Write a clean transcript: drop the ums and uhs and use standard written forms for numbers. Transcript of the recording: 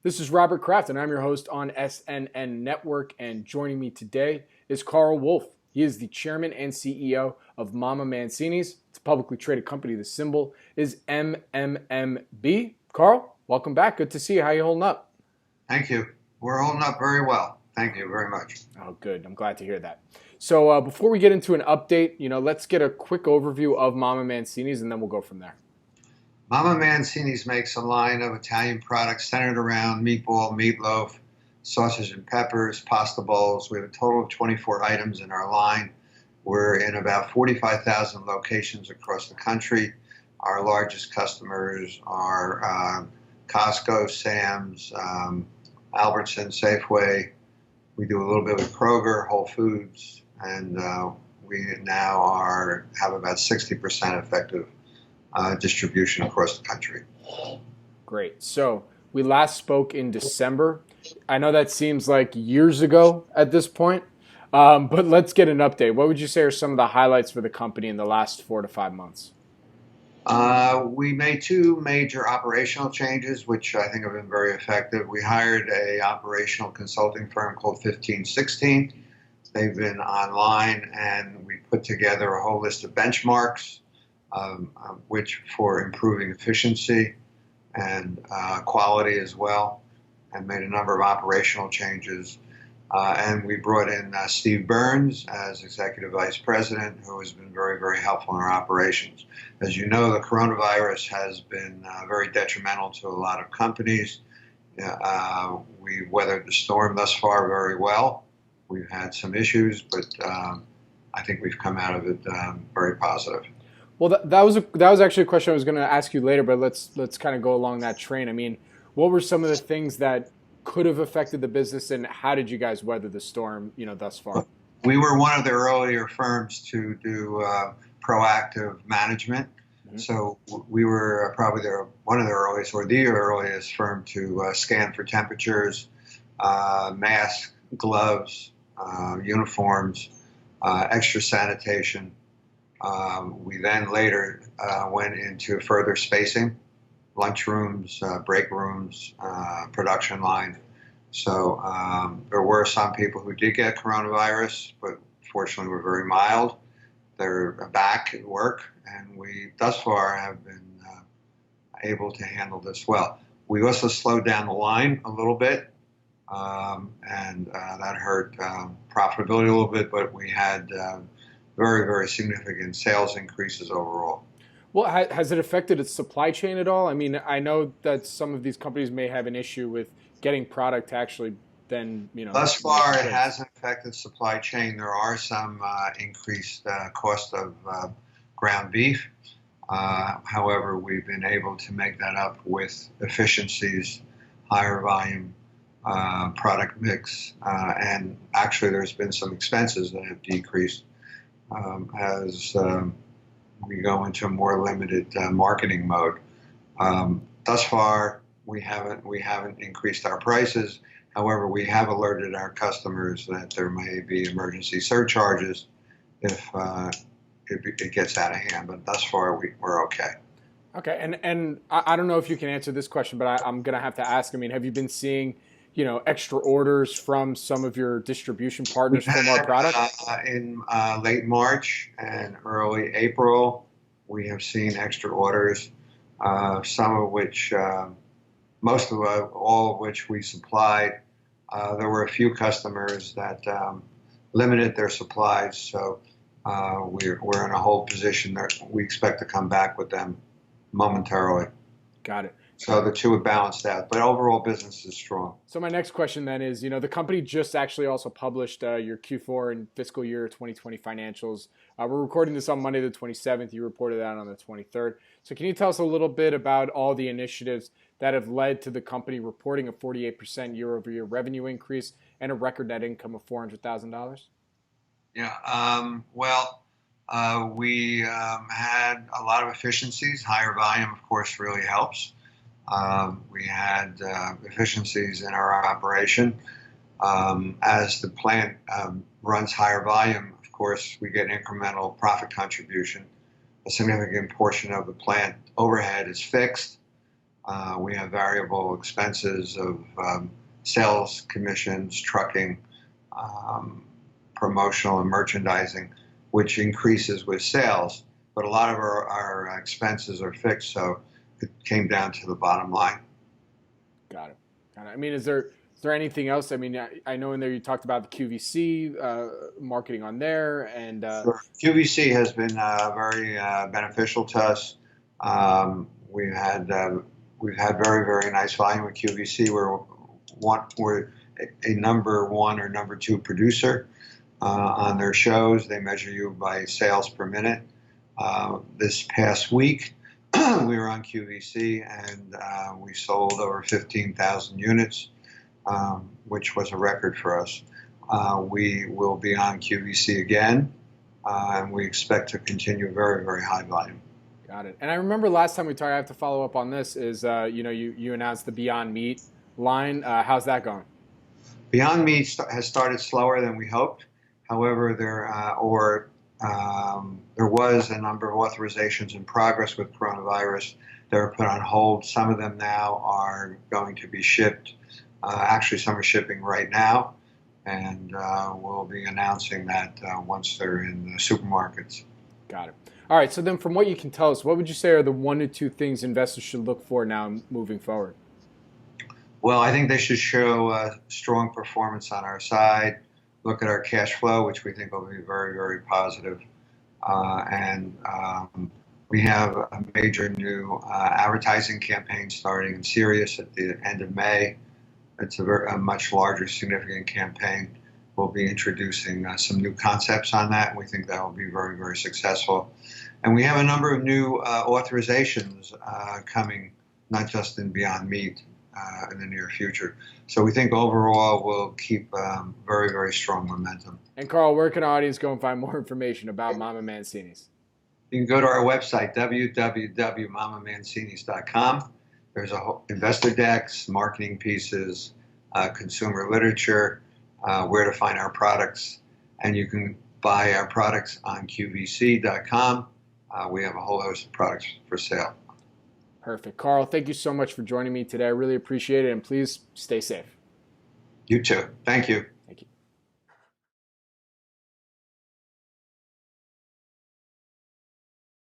This is Robert Kraft, and I'm your host on SNN Network. And joining me today is Carl Wolf. He is the chairman and CEO of MamaMancini's. It's a publicly traded company. The symbol is MMMB. Carl, welcome back. Good to see you. How are you holding up? Thank you. We're holding up very well. Thank you very much. Oh, good. I'm glad to hear that. So before we get into an update, let's get a quick overview of MamaMancini's, and then we'll go from there. MamaMancini's makes a line of Italian products centered around meatball, meatloaf, sausage and peppers, pasta bowls. We have a total of 24 items in our line. We're in about 45,000 locations across the country. Our largest customers are Costco, Sam's, Albertson, Safeway. We do a little bit with Kroger, Whole Foods, and we now have about 60% effective distribution across the country. Great. So we last spoke in December. I know that seems like years ago at this point, but let's get an update. What would you say are some of the highlights for the company in the last 4 to 5 months? We made two major operational changes, which I think have been very effective. We hired an operational consulting firm called 1516. They've been online, and we put together a whole list of benchmarks, which for improving efficiency and quality as well, and made a number of operational changes. And we brought in Steve Burns as Executive Vice President, who has been very, very helpful in our operations. As you know, the coronavirus has been very detrimental to a lot of companies. We weathered the storm thus far very well. We've had some issues, but I think we've come out of it very positive. Well, that was actually a question I was going to ask you later, but let's kind of go along that train. I mean, what were some of the things that could have affected the business, and how did you guys weather the storm, thus far? We were one of the earlier firms to do proactive management. Mm-hmm. So we were probably one of the earliest, or the earliest firm to scan for temperatures, masks, gloves, uniforms, extra sanitation. We then later went into further spacing, lunchrooms, break rooms, production line. So there were some people who did get coronavirus, but fortunately were very mild. They're back at work, and we thus far have been able to handle this well. We also slowed down the line a little bit, and that hurt profitability a little bit, but we had very, very significant sales increases overall. Well, has it affected its supply chain at all? I mean, I know that some of these companies may have an issue with getting product to actually then, Thus far, it hasn't affected supply chain. There are some increased cost of ground beef. However, we've been able to make that up with efficiencies, higher volume, product mix, and actually there's been some expenses that have decreased as we go into a more limited marketing mode. Thus far, we haven't increased our prices. However, we have alerted our customers that there may be emergency surcharges if it gets out of hand. But thus far, we're okay. Okay, and I don't know if you can answer this question, but I'm going to have to ask. I mean, have you been seeing extra orders from some of your distribution partners for more product? In late March and early April, we have seen extra orders, some of which, all of which we supplied. There were a few customers that limited their supplies, so we're in a hold position that we expect to come back with them momentarily. Got it. So the two have balanced out, but overall business is strong. So my next question then is, the company just actually also published your Q4 and Fiscal Year 2020 financials. We're recording this on Monday the 27th. You reported that on the 23rd. So can you tell us a little bit about all the initiatives that have led to the company reporting a 48% year-over-year revenue increase and a record net income of $400,000? Yeah, we had a lot of efficiencies. Higher volume, of course, really helps. We had efficiencies in our operation. As the plant runs higher volume, of course, we get incremental profit contribution. A significant portion of the plant overhead is fixed. We have variable expenses of sales commissions, trucking, promotional and merchandising, which increases with sales. But a lot of our expenses are fixed, so it came down to the bottom line. Got it. Got it. I mean, is there anything else? I mean, I know in there you talked about the QVC marketing on there, and Sure. QVC has been very beneficial to us. We've had very, very nice volume with QVC. We're a number one or number two producer on their shows. They measure you by sales per minute. This past week, we were on QVC and we sold over 15,000 units, which was a record for us. We will be on QVC again, and we expect to continue very, very high volume. Got it. And I remember last time we talked, I have to follow up on this, is you announced the Beyond Meat line. How's that going? Beyond Meat has started slower than we hoped. However, there was a number of authorizations in progress with coronavirus that were put on hold. Some of them now are going to be shipped. Actually, some are shipping right now, and we'll be announcing that once they're in the supermarkets. Got it. All right, so then from what you can tell us, what would you say are the 1 to 2 things investors should look for now moving forward? Well, I think they should show strong performance on our side, look at our cash flow, which we think will be very, very positive. And we have a major new advertising campaign starting in Sirius at the end of May. It's a much larger, significant campaign. We'll be introducing some new concepts on that, and we think that will be very, very successful. And we have a number of new authorizations coming, not just in Beyond Meat, in the near future. So we think overall we'll keep very, very strong momentum. And Carl, where can our audience go and find more information about MamaMancini's? You can go to our website, www.MamaMancini's.com. There's a whole investor decks, marketing pieces, consumer literature, where to find our products, and you can buy our products on QVC.com. We have a whole host of products for sale. Perfect. Carl, thank you so much for joining me today. I really appreciate it, and please stay safe. You too. Thank you.